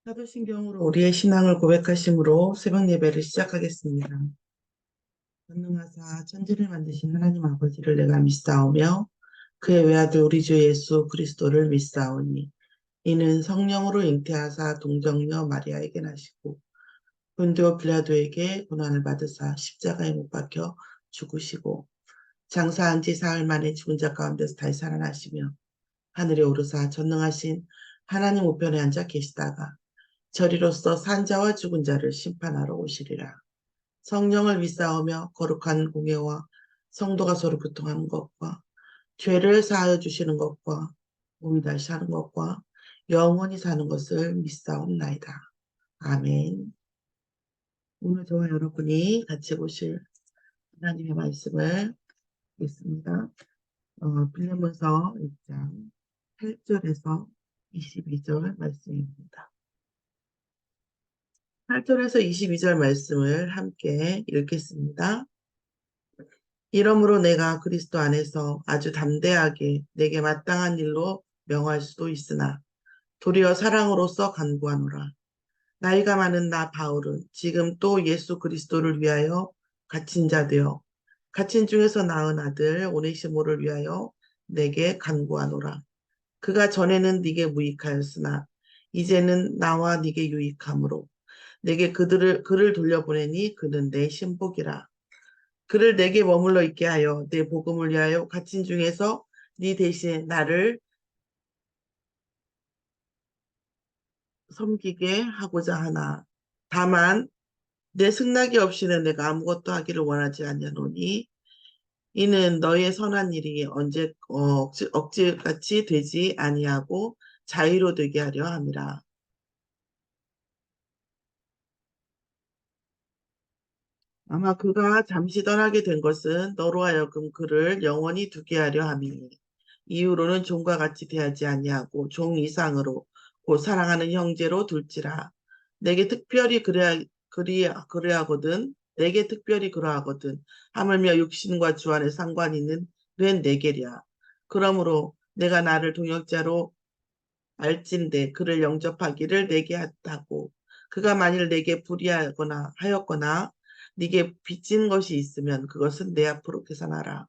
사도신경으로 우리의 신앙을 고백하심으로 새벽 예배를 시작하겠습니다. 전능하사 천지를 만드신 하나님 아버지를 내가 믿사오며 그의 외아들 우리 주 예수 그리스도를 믿사오니 이는 성령으로 잉태하사 동정녀 마리아에게 나시고 본디오 빌라도에게 고난을 받으사 십자가에 못 박혀 죽으시고 장사한 지 사흘 만에 죽은 자 가운데서 다시 살아나시며 하늘에 오르사 전능하신 하나님 우편에 앉아 계시다가 저리로서 산자와 죽은 자를 심판하러 오시리라. 성령을 믿사오며 거룩한 공예와 성도가 서로 교통하는 것과 죄를 사하여 주시는 것과 몸이 다시 사는 것과 영원히 사는 것을 믿사옵나이다. 아멘. 오늘 저와 여러분이 같이 보실 하나님의 말씀을 읽겠습니다. 빌레몬서 1장 8절에서 22절 말씀입니다. 8절에서 22절 말씀을 함께 읽겠습니다. 이러므로 내가 그리스도 안에서 아주 담대하게 내게 마땅한 일로 명할 수도 있으나 도리어 사랑으로서 간구하노라. 나이가 많은 나 바울은 지금 또 예수 그리스도를 위하여 갇힌 자 되어 갇힌 중에서 낳은 아들 오네시모를 위하여 내게 간구하노라. 그가 전에는 네게 무익하였으나 이제는 나와 네게 유익함으로 내게 그를 돌려보내니 그는 내 신복이라. 그를 내게 머물러 있게 하여 내 복음을 위하여 갇힌 중에서 네 대신 나를 섬기게 하고자 하나. 다만 내 승낙이 없이는 내가 아무것도 하기를 원하지 않냐노니 이는 너의 선한 일이 언제 억지같이 되지 아니하고 자유로 되게 하려 함이라. 아마 그가 잠시 떠나게 된 것은 너로 하여금 그를 영원히 두게 하려 함이니 이후로는 종과 같이 대하지 아니하고 종 이상으로 곧 사랑하는 형제로 둘지라. 내게 특별히 그래하거든 내게 특별히 그러하거든 하물며 육신과 주 안에 상관 있는 된 내게랴. 그러므로 내가 나를 동역자로 알진대 그를 영접하기를 내게 하다고. 그가 만일 내게 불의하거나 하였거나 네게 빚진 것이 있으면 그것은 내 앞으로 계산하라.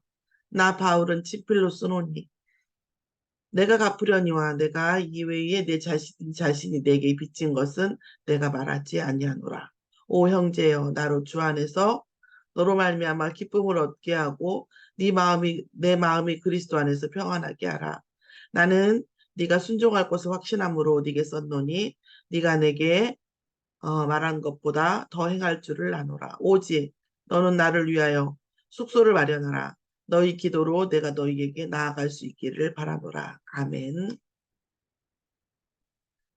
나 바울은 친필로 쓰노니 내가 갚으려니와 내가 이외에 내 자신이 내게 빚진 것은 내가 말하지 아니하노라. 오 형제여 나로 주 안에서 너로 말미암아 기쁨을 얻게 하고 내 마음이 그리스도 안에서 평안하게 하라. 나는 네가 순종할 것을 확신함으로 네게 썼노니 네가 내게 말한 것보다 더 행할 줄을 아노라. 오직 너는 나를 위하여 숙소를 마련하라. 너희 기도로 내가 너희에게 나아갈 수 있기를 바라노라. 아멘.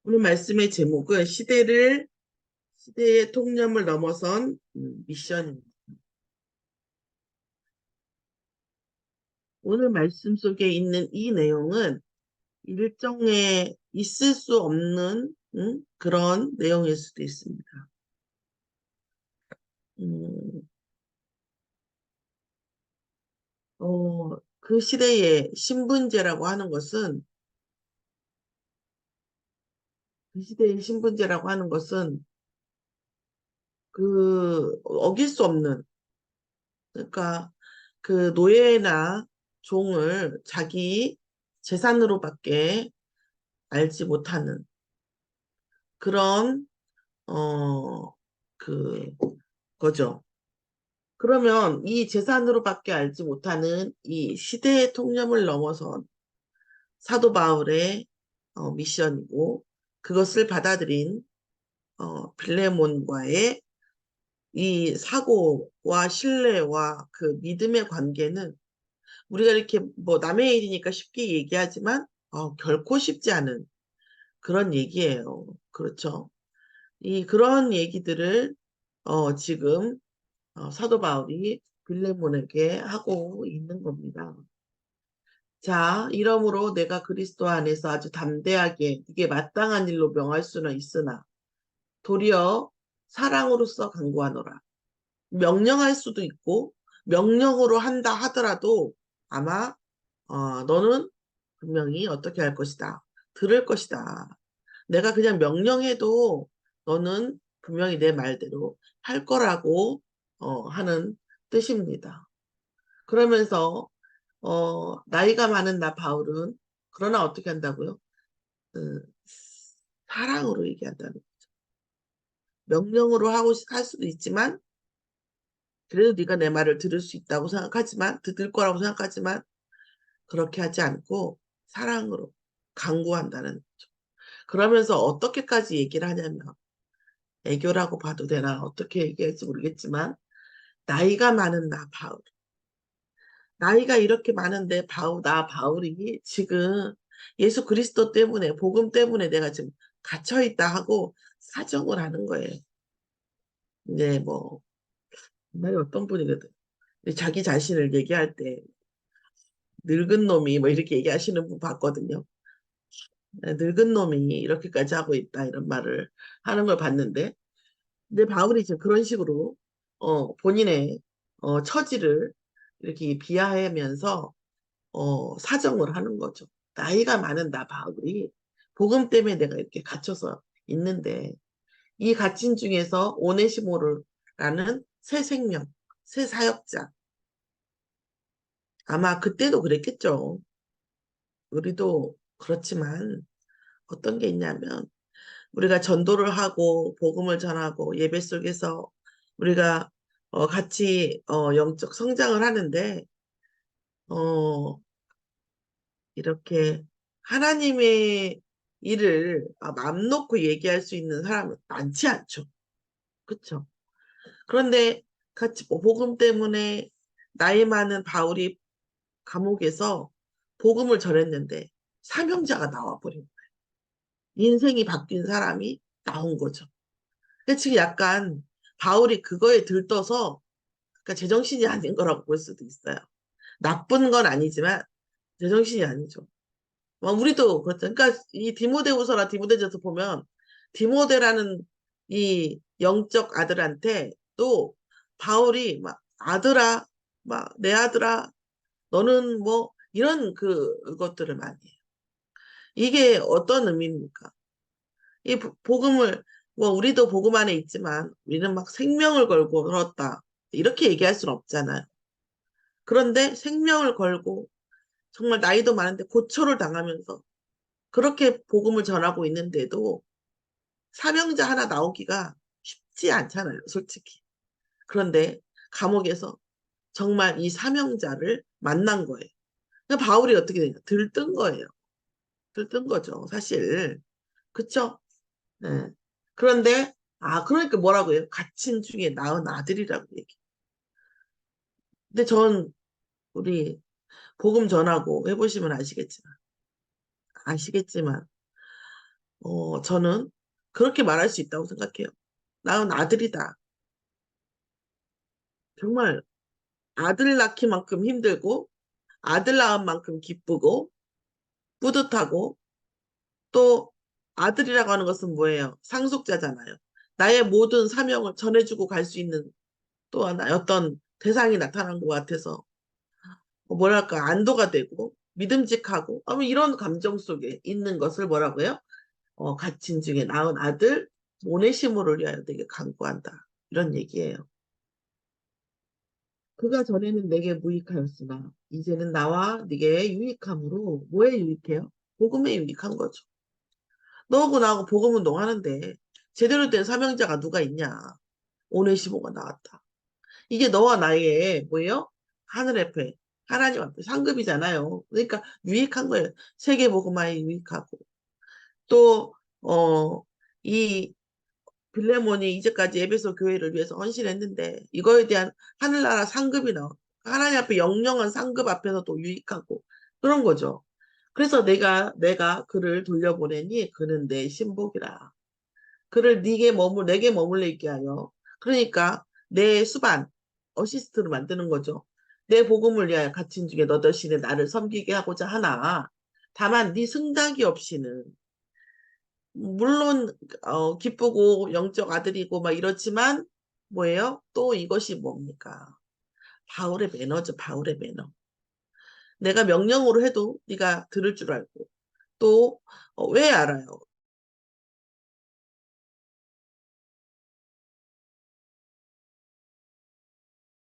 오늘 말씀의 제목은 시대의 통념을 넘어선 미션입니다. 오늘 말씀 속에 있는 이 내용은 일정에 있을 수 없는 그런 내용일 수도 있습니다. 음, 그 시대의 신분제라고 하는 것은 그 시대의 신분제라고 하는 것은 그 어길 수 없는 그러니까 그 노예나 종을 자기 재산으로밖에 알지 못하는 그런 그 거죠. 그러면 이 재산으로밖에 알지 못하는 이 시대의 통념을 넘어선 사도 바울의 미션이고 그것을 받아들인 빌레몬과의 이 사고와 신뢰와 그 믿음의 관계는 우리가 이렇게 뭐 남의 일이니까 쉽게 얘기하지만 결코 쉽지 않은 그런 얘기예요. 그렇죠. 이 그런 얘기들을 지금 사도 바울이 빌레몬에게 하고 있는 겁니다. 자, 이러므로 내가 그리스도 안에서 아주 담대하게 이게 마땅한 일로 명할 수는 있으나 도리어 사랑으로서 간구하노라. 명령할 수도 있고 명령으로 한다 하더라도 아마 너는 분명히 어떻게 할 것이다. 들을 것이다. 내가 그냥 명령해도 너는 분명히 내 말대로 할 거라고 하는 뜻입니다. 그러면서 나이가 많은 나 바울은 그러나 어떻게 한다고요? 그, 사랑으로 얘기한다는 명령으로 하고 할 수도 있지만 그래도 네가 내 말을 들을 수 있다고 생각하지만 들을 거라고 생각하지만 그렇게 하지 않고 사랑으로 강구한다는 거죠. 그러면서 어떻게까지 얘기를 하냐면 애교라고 봐도 되나 어떻게 얘기할지 모르겠지만 나이가 많은 나 바울 나이가 이렇게 많은데 나 바울이 지금 예수 그리스도 때문에 복음 때문에 내가 지금 갇혀 있다 하고 사정을 하는 거예요. 이제 뭐 정말 어떤 분이거든. 자기 자신을 얘기할 때 늙은 놈이 뭐 이렇게 얘기하시는 분 봤거든요. 늙은 놈이 이렇게까지 하고 있다 이런 말을 하는 걸 봤는데 근데 바울이 지금 그런 식으로 본인의 처지를 이렇게 비하하면서 사정을 하는 거죠. 나이가 많은 나 바울이 복음 때문에 내가 이렇게 갇혀서 있는데 이 갇힌 중에서 오네시모르라는 새 생명, 새 사역자 아마 그때도 그랬겠죠. 우리도 그렇지만 어떤 게 있냐면 우리가 전도를 하고 복음을 전하고 예배 속에서 우리가 같이 영적 성장을 하는데 어, 이렇게 하나님의 일을 맘 놓고 얘기할 수 있는 사람은 많지 않죠. 그렇죠? 그런데 같이 복음 때문에 나이 많은 바울이 감옥에서 복음을 전했는데 사명자가 나와버린 거예요. 인생이 바뀐 사람이 나온 거죠. 근데 지금 약간 바울이 그거에 들떠서 그러니까 제정신이 아닌 거라고 볼 수도 있어요. 나쁜 건 아니지만 제정신이 아니죠. 우리도 그렇죠. 그러니까 이 디모데후서나 디모데전서 보면 디모데라는 이 영적 아들한테 또 바울이 막 아들아, 막 내 아들아, 너는 뭐 이런 그것들을 많이 해요. 이게 어떤 의미입니까? 이 복음을 뭐 우리도 복음 안에 있지만 우리는 막 생명을 걸고 그렇다 이렇게 얘기할 수는 없잖아요. 그런데 생명을 걸고 정말 나이도 많은데 고초를 당하면서 그렇게 복음을 전하고 있는데도 사명자 하나 나오기가 쉽지 않잖아요, 솔직히. 그런데 감옥에서 정말 이 사명자를 만난 거예요. 그러니까 바울이 어떻게 되냐? 들뜬 거예요. 들뜬 거죠, 사실. 그쵸? 네. 그런데, 그러니까 뭐라고 해요? 갇힌 중에 낳은 아들이라고 얘기. 근데 전, 우리, 복음 전하고 해보시면 아시겠지만, 저는 그렇게 말할 수 있다고 생각해요. 낳은 아들이다. 정말 아들 낳기만큼 힘들고, 아들 낳은 만큼 기쁘고, 뿌듯하고, 또 아들이라고 하는 것은 뭐예요? 상속자잖아요. 나의 모든 사명을 전해주고 갈 수 있는 또 하나 어떤 대상이 나타난 것 같아서 뭐랄까 안도가 되고 믿음직하고 이런 감정 속에 있는 것을 뭐라고요? 갇힌 중에 낳은 아들 오네시모를 위하여 되게 간구한다. 이런 얘기예요. 그가 전에는 내게 무익하였으나 이제는 나와 네게 유익함으로 뭐에 유익해요? 복음에 유익한 거죠. 너하고 나하고 복음 운동하는데 제대로 된 사명자가 누가 있냐? 오네시모가 나왔다. 이게 너와 나의 뭐예요? 하늘 앞에 하나님 앞에 상급이잖아요. 그러니까 유익한 거예요. 세계복음화에 유익하고 또 이 빌레몬이 이제까지 에베소 교회를 위해서 헌신했는데 이거에 대한 하늘나라 상급이 나와. 하나님 앞에 영영한 상급 앞에서도 유익하고 그런 거죠. 그래서 내가 그를 돌려보내니 그는 내 신복이라. 그를 내게 머물러 있게 하여. 그러니까 내 수반, 어시스트를 만드는 거죠. 내 복음을 위하여 갇힌 중에 너 대신에 나를 섬기게 하고자 하나. 다만 네 승낙이 없이는 물론 기쁘고 영적 아들이고 막 이렇지만 뭐예요? 또 이것이 뭡니까? 바울의 매너죠. 바울의 매너. 내가 명령으로 해도 네가 들을 줄 알고 또 왜 알아요?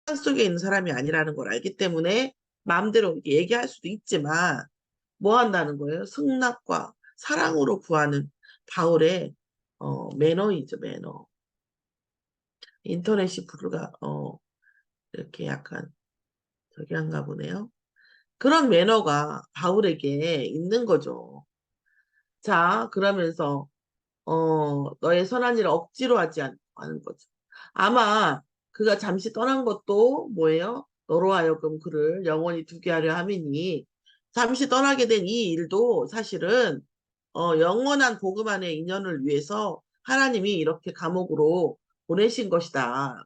속에 있는 사람이 아니라는 걸 알기 때문에 마음대로 얘기할 수도 있지만 뭐 한다는 거예요? 승낙과 사랑으로 구하는 바울의 매너이죠, 매너. 인터넷이 이렇게 약간 저기 한가 보네요. 그런 매너가 바울에게 있는 거죠. 자, 그러면서 너의 선한 일을 억지로 하지 않는 거죠. 아마 그가 잠시 떠난 것도 뭐예요? 너로 하여금 그를 영원히 두게 하려 함이니 잠시 떠나게 된 이 일도 사실은 영원한 복음 안의 인연을 위해서 하나님이 이렇게 감옥으로 보내신 것이다.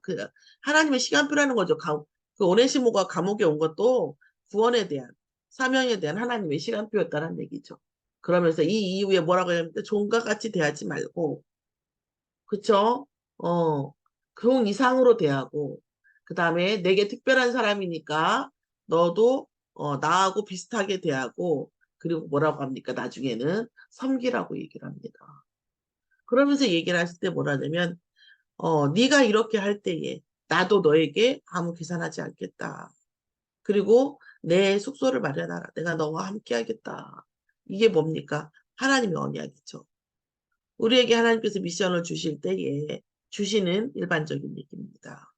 하나님의 시간표라는 거죠. 그 오네시모가 감옥에 온 것도 구원에 대한 사명에 대한 하나님의 시간표였다는 얘기죠. 그러면서 이 이후에 뭐라고 하냐면 종과 같이 대하지 말고, 그쵸? 어, 종 이상으로 대하고, 그 다음에 내게 특별한 사람이니까 너도 나하고 비슷하게 대하고, 그리고 뭐라고 합니까? 나중에는 섬기라고 얘기를 합니다. 그러면서 얘기를 하실 때 뭐라 하냐면, 네가 이렇게 할 때에 나도 너에게 아무 계산하지 않겠다. 그리고 내 숙소를 마련하라. 내가 너와 함께 하겠다. 이게 뭡니까? 하나님의 언약이죠. 우리에게 하나님께서 미션을 주실 때에 주시는 일반적인 얘기입니다.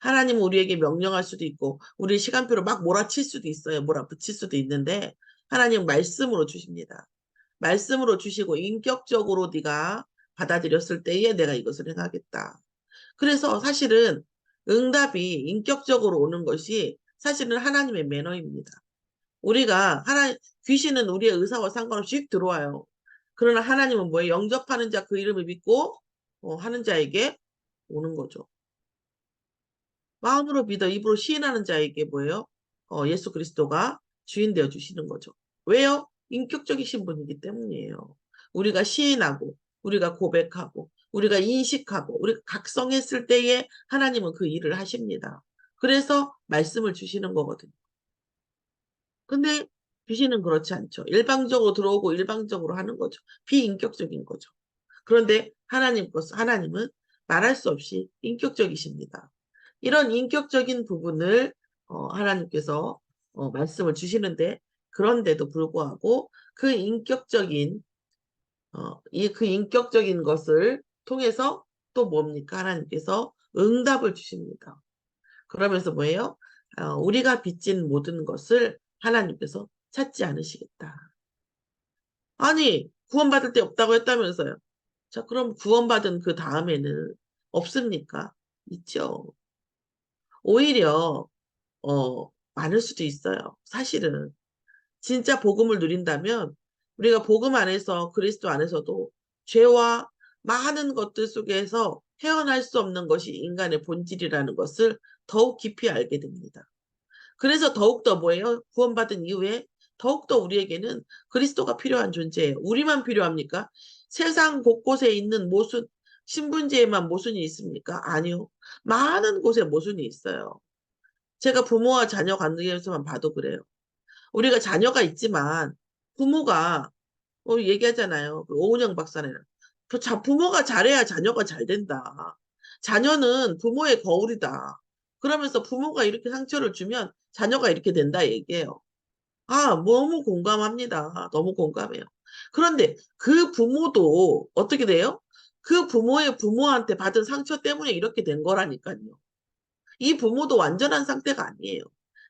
하나님은 우리에게 명령할 수도 있고 우리 시간표로 막 몰아칠 수도 있어요. 몰아붙일 수도 있는데 하나님 말씀으로 주십니다. 말씀으로 주시고 인격적으로 네가 받아들였을 때에 내가 이것을 행하겠다. 그래서 사실은 응답이 인격적으로 오는 것이 사실은 하나님의 매너입니다. 귀신은 우리의 의사와 상관없이 휙 들어와요. 그러나 하나님은 뭐예요? 영접하는 자 그 이름을 믿고 하는 자에게 오는 거죠. 마음으로 믿어 입으로 시인하는 자에게 뭐예요? 예수 그리스도가 주인 되어 주시는 거죠. 왜요? 인격적이신 분이기 때문이에요. 우리가 시인하고 우리가 고백하고 우리가 인식하고 우리가 각성했을 때에 하나님은 그 일을 하십니다. 그래서 말씀을 주시는 거거든요. 근데 귀신은 그렇지 않죠. 일방적으로 들어오고 일방적으로 하는 거죠. 비인격적인 거죠. 그런데 하나님은 말할 수 없이 인격적이십니다. 이런 인격적인 부분을 하나님께서 말씀을 주시는데 그런데도 불구하고 그 인격적인 것을 통해서 또 뭡니까? 하나님께서 응답을 주십니다. 그러면서 뭐예요? 우리가 빚진 모든 것을 하나님께서 찾지 않으시겠다. 아니, 구원받을 데 없다고 했다면서요. 자, 그럼 구원받은 그 다음에는 없습니까? 있죠. 오히려, 많을 수도 있어요. 사실은. 진짜 복음을 누린다면, 우리가 복음 안에서, 그리스도 안에서도 죄와 많은 것들 속에서 헤어날 수 없는 것이 인간의 본질이라는 것을 더욱 깊이 알게 됩니다. 그래서 더욱더 뭐예요? 구원받은 이후에 더욱더 우리에게는 그리스도가 필요한 존재예요. 우리만 필요합니까? 세상 곳곳에 있는 신분제에만 모순이 있습니까? 아니요. 많은 곳에 모순이 있어요. 제가 부모와 자녀 관계에서만 봐도 그래요. 우리가 자녀가 있지만 부모가 얘기하잖아요. 그 오은영 박사는 부모가 잘해야 자녀가 잘 된다. 자녀는 부모의 거울이다. 그러면서 부모가 이렇게 상처를 주면 자녀가 이렇게 된다 얘기해요. 아, 너무 공감합니다. 너무 공감해요. 그런데 그 부모도 어떻게 돼요? 그 부모의 부모한테 받은 상처 때문에 이렇게 된 거라니까요. 이 부모도 완전한 상태가 아니에요.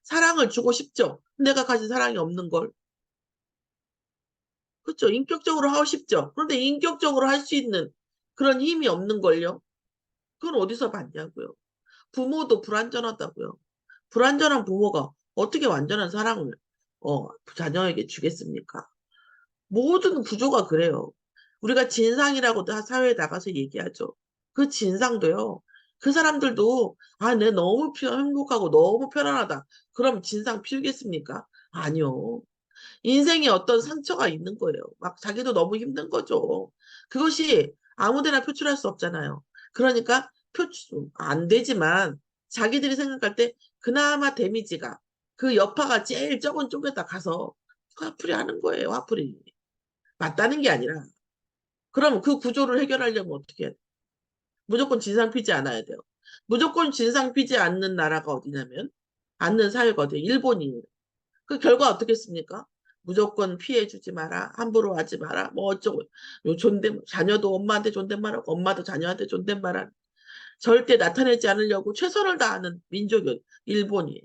사랑을 주고 싶죠. 내가 가진 사랑이 없는 걸. 그렇죠. 인격적으로 하고 싶죠. 그런데 인격적으로 할 수 있는 그런 힘이 없는 걸요. 그건 어디서 봤냐고요. 부모도 불완전하다고요. 불완전한 부모가 어떻게 완전한 사랑을 자녀에게 주겠습니까? 모든 구조가 그래요. 우리가 진상이라고 다 사회에 나가서 얘기하죠. 그 진상도요. 그 사람들도 내 너무 행복하고 너무 편안하다. 그럼 진상 피우겠습니까? 아니요. 인생에 어떤 상처가 있는 거예요. 막 자기도 너무 힘든 거죠. 그것이 아무데나 표출할 수 없잖아요. 그러니까 표출 안 되지만 자기들이 생각할 때 그나마 데미지가 그 여파가 제일 적은 쪽에다 가서 화풀이 하는 거예요. 화풀이. 맞다는 게 아니라. 그럼 그 구조를 해결하려면 어떻게 해야 돼? 무조건 진상 피지 않아야 돼요. 무조건 진상 피지 않는 나라가 어디냐면, 않는 사회가 어디예요? 일본이에요. 그 결과 어떻겠습니까? 무조건 피해주지 마라. 함부로 하지 마라. 뭐 어쩌고. 자녀도 엄마한테 존댓말하고 엄마도 자녀한테 존댓말하는. 절대 나타내지 않으려고 최선을 다하는 민족이 일본이에요.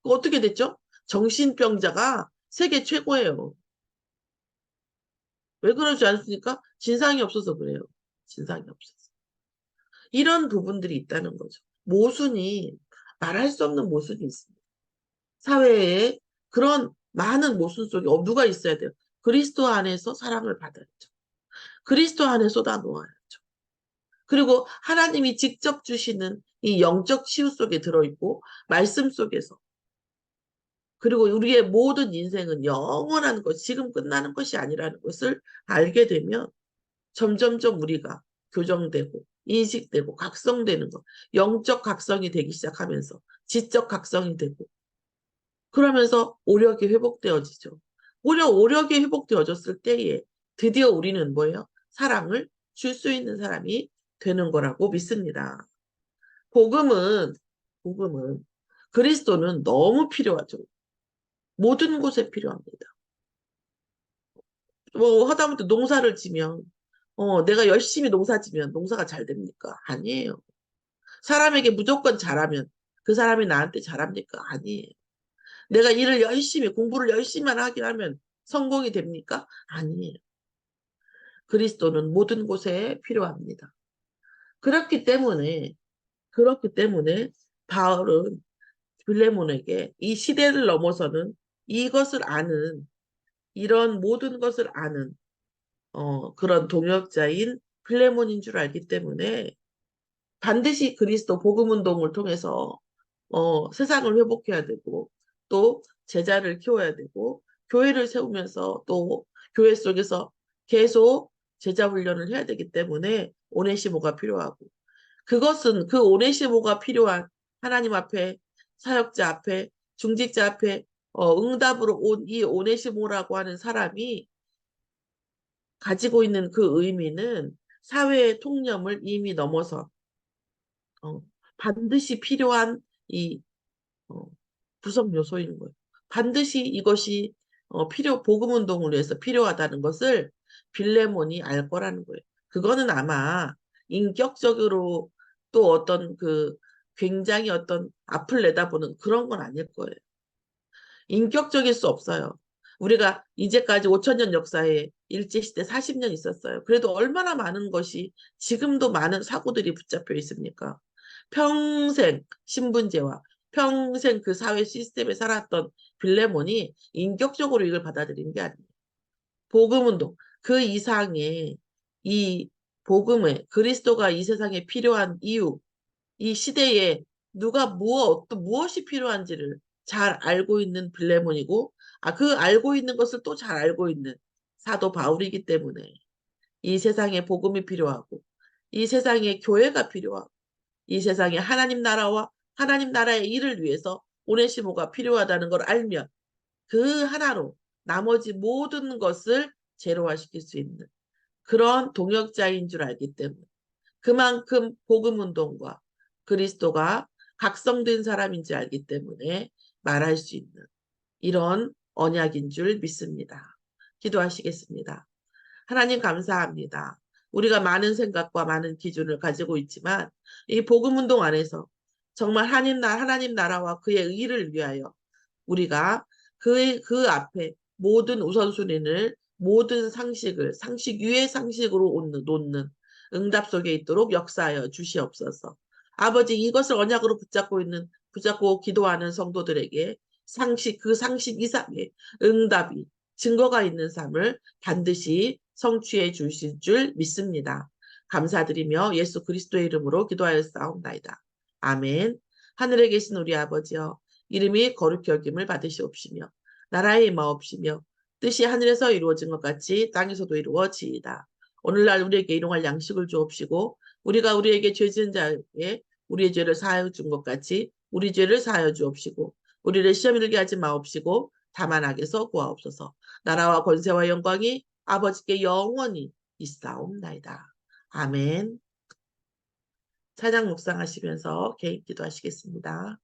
그 어떻게 됐죠? 정신병자가 세계 최고예요. 왜 그러지 않습니까? 진상이 없어서 그래요. 진상이 없어서. 이런 부분들이 있다는 거죠. 모순이, 말할 수 없는 모순이 있습니다. 사회에 그런 많은 모순 속에 누가 있어야 돼요? 그리스도 안에서 사랑을 받아야죠. 그리스도 안에 쏟아놓아야죠. 그리고 하나님이 직접 주시는 이 영적 치유 속에 들어있고 말씀 속에서, 그리고 우리의 모든 인생은 영원한 것, 지금 끝나는 것이 아니라는 것을 알게 되면 점점점 우리가 교정되고 인식되고 각성되는 것, 영적 각성이 되기 시작하면서 지적 각성이 되고, 그러면서 오력이 회복되어지죠. 오력이 회복되어졌을 때에 드디어 우리는 뭐예요? 사랑을 줄 수 있는 사람이 되는 거라고 믿습니다. 복음은, 복음은, 그리스도는 너무 필요하죠. 모든 곳에 필요합니다. 뭐 하다못해 농사를 지면, 내가 열심히 농사 지면 농사가 잘 됩니까? 아니에요. 사람에게 무조건 잘하면 그 사람이 나한테 잘합니까? 아니에요. 내가 일을 열심히, 공부를 열심히만 하긴 하면 성공이 됩니까? 아니에요. 그리스도는 모든 곳에 필요합니다. 그렇기 때문에, 그렇기 때문에 바울은 빌레몬에게 이 시대를 넘어서는 이것을 아는, 이런 모든 것을 아는 그런 동역자인 빌레몬인 줄 알기 때문에 반드시 그리스도 복음 운동을 통해서 세상을 회복해야 되고, 또 제자를 키워야 되고, 교회를 세우면서 또 교회 속에서 계속 제자 훈련을 해야 되기 때문에 오네시모가 필요하고, 그것은 그 오네시모가 필요한 하나님 앞에, 사역자 앞에, 중직자 앞에 응답으로 온 이 오네시모라고 하는 사람이 가지고 있는 그 의미는 사회의 통념을 이미 넘어서 어, 반드시 필요한 이 어, 구성 요소인 거예요. 반드시 이것이 복음 운동을 위해서 필요하다는 것을 빌레몬이 알 거라는 거예요. 그거는 아마 인격적으로 또 어떤 그 굉장히 어떤 앞을 내다보는 그런 건 아닐 거예요. 인격적일 수 없어요. 우리가 이제까지 5천 년 역사에 일제시대 40년 있었어요. 그래도 얼마나 많은 것이 지금도 많은 사고들이 붙잡혀 있습니까? 평생 신분제와 평생 그 사회 시스템에 살았던 빌레몬이 인격적으로 이걸 받아들인 게 아니에요. 복음운동, 그 이상의 이 복음의 그리스도가 이 세상에 필요한 이유, 이 시대에 누가 무엇이 필요한지를 잘 알고 있는 빌레몬이고, 그 알고 있는 것을 또 잘 알고 있는 사도 바울이기 때문에 이 세상에 복음이 필요하고, 이 세상에 교회가 필요하고, 이 세상에 하나님 나라와 하나님 나라의 일을 위해서 오네시모가 필요하다는 걸 알면 그 하나로 나머지 모든 것을 제로화시킬 수 있는 그런 동역자인 줄 알기 때문에, 그만큼 복음 운동과 그리스도가 각성된 사람인지 알기 때문에 말할 수 있는 이런 언약인 줄 믿습니다. 기도하시겠습니다. 하나님 감사합니다. 우리가 많은 생각과 많은 기준을 가지고 있지만 이 복음 운동 안에서 정말 하나님 나라와 그의 의를 위하여 우리가 그 앞에 모든 우선순위를, 모든 상식을 상식 위의 상식으로 놓는 응답 속에 있도록 역사하여 주시옵소서. 아버지, 이것을 언약으로 붙잡고 기도하는 성도들에게 그 상식 이상의 응답이, 증거가 있는 삶을 반드시 성취해 주실 줄 믿습니다. 감사드리며 예수 그리스도의 이름으로 기도하였사옵나이다. 아멘. 하늘에 계신 우리 아버지여, 이름이 거룩히 여김을 받으시옵시며 나라의 임하옵시며 뜻이 하늘에서 이루어진 것 같이 땅에서도 이루어지이다. 오늘날 우리에게 일용할 양식을 주옵시고 우리가 우리에게 죄 지은 자에게 우리의 죄를 사하여 준 것 같이 우리 죄를 사하여 주옵시고 우리를 시험에 들게 하지 마옵시고 다만 악에서 구하옵소서. 나라와 권세와 영광이 아버지께 영원히 있사옵나이다. 아멘. 찬양 묵상하시면서 개인 기도하시겠습니다.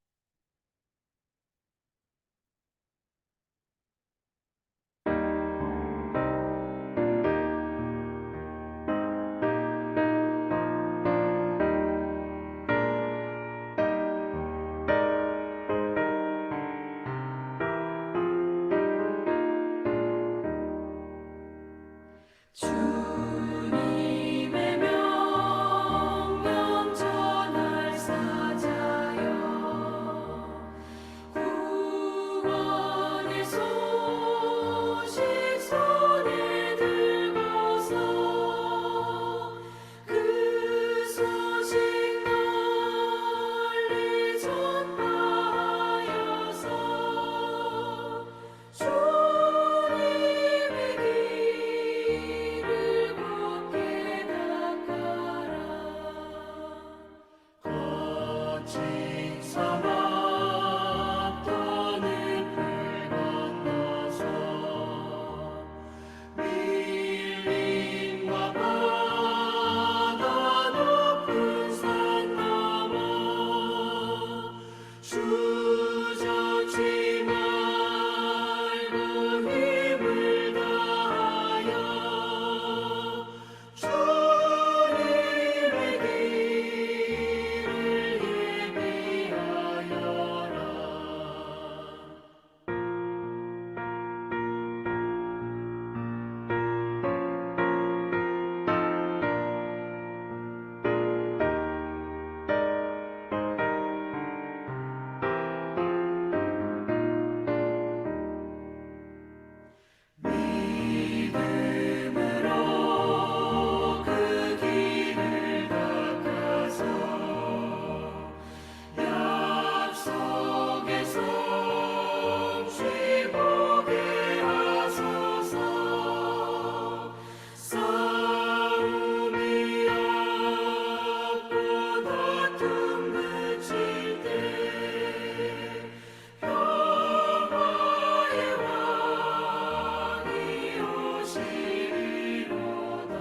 주님의 명령 전할 사자여 구원의 소식 손에 들고서 그 소식 널리 전파하여서 주님의 길을 곧게 닦아라. 거친 사막 떠는 불 건너서 밀림과 바다 높은 산 넘어 주저치 말고 힘을 다하여 주님의 길을 예비하여라. 믿음으로 그 길을 닦아서 약속의 성취 보게 하소서. 싸움이 없고 다툼 그칠 때 평화의 왕이 오시리로다.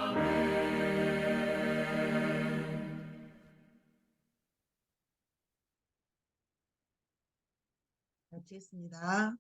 아멘. 마치겠습니다.